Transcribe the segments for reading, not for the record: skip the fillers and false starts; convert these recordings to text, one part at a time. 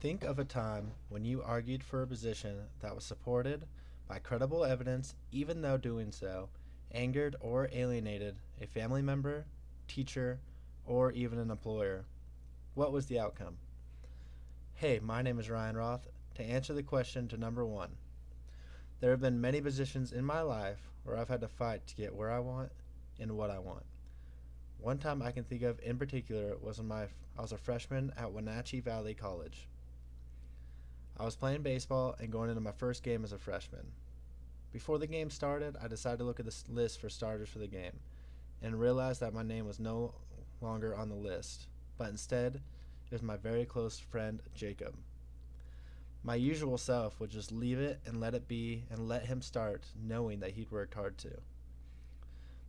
Think of a time when you argued for a position that was supported by credible evidence, even though doing so angered or alienated a family member, teacher, or even an employer. What was the outcome? Hey, my name is Ryan Roth. To answer the question to number one, there have been many positions in my life where I've had to fight to get where I want and what I want. One time I can think of in particular was when I was a freshman at Wenatchee Valley College. I was playing baseball and going into my first game as a freshman. Before the game started, I decided to look at the list for starters for the game and realized that my name was no longer on the list, but instead it was my very close friend Jacob. My usual self would just leave it and let it be and let him start, knowing that he'd worked hard too.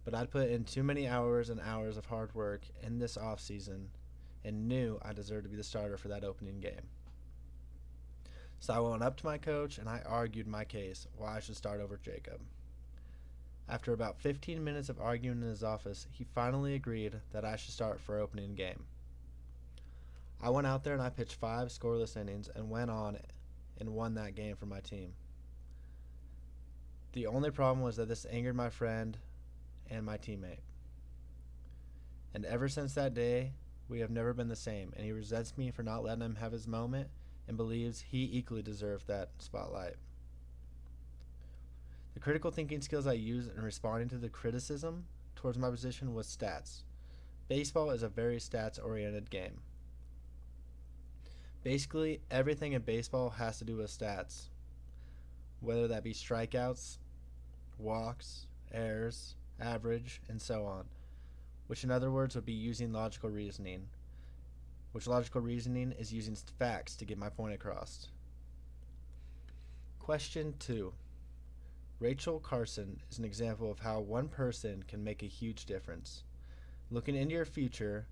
But I'd put in too many hours and hours of hard work in this off season and knew I deserved to be the starter for that opening game. So I went up to my coach and I argued my case why I should start over Jacob. After about 15 minutes of arguing in his office, he finally agreed that I should start for opening game. I went out there and I pitched 5 scoreless innings and went on and won that game for my team. The only problem was that this angered my friend and my teammate. And ever since that day, we have never been the same, and he resents me for not letting him have his moment and believes he equally deserved that spotlight. The critical thinking skills I used in responding to the criticism towards my position was stats. Baseball is a very stats-oriented game. Basically, everything in baseball has to do with stats, whether that be strikeouts, walks, errors, average, and so on, which in other words would be using logical reasoning, which logical reasoning is using facts to get my point across. Question 2. Rachel Carson is an example of how one person can make a huge difference. Looking into your future,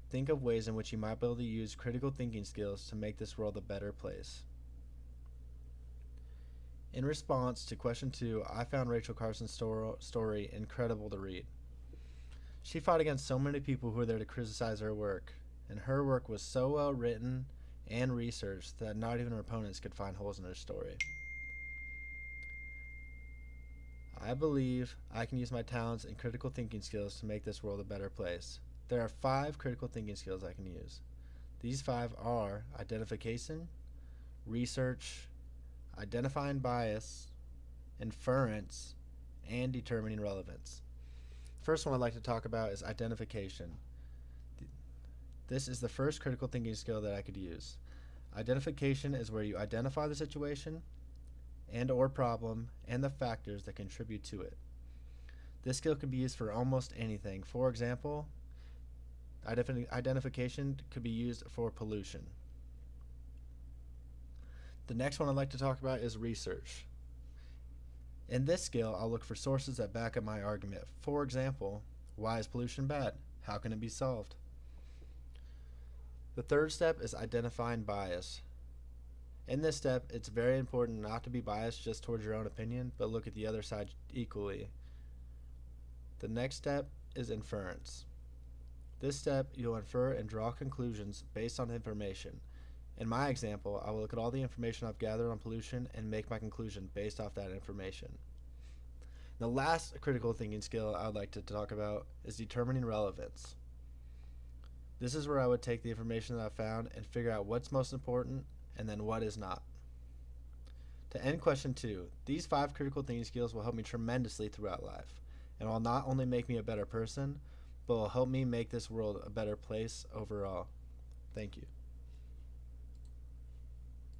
think of ways in which you might be able to use critical thinking skills to make this world a better place. In response to question 2, I found Rachel Carson's story incredible to read. She fought against so many people who were there to criticize her work, and her work was so well written and researched that not even her opponents could find holes in her story. I believe I can use my talents and critical thinking skills to make this world a better place. There are 5 critical thinking skills I can use. These 5 are identification, research, identifying bias, inference, and determining relevance. First one I'd like to talk about is identification. This is the first critical thinking skill that I could use. Identification is where you identify the situation and or problem and the factors that contribute to it. This skill can be used for almost anything. For example, identification could be used for pollution. The next one I'd like to talk about is research. In this skill, I'll look for sources that back up my argument. For example, why is pollution bad? How can it be solved? The third step is identifying bias. In this step, it's very important not to be biased just towards your own opinion, but look at the other side equally. The next step is inference. This step, you'll infer and draw conclusions based on information. In my example, I will look at all the information I've gathered on pollution and make my conclusion based off that information. The last critical thinking skill I would like to talk about is determining relevance. This is where I would take the information that I found and figure out what's most important and then what is not. To end question 2, these 5 critical thinking skills will help me tremendously throughout life and will not only make me a better person, but will help me make this world a better place overall. Thank you.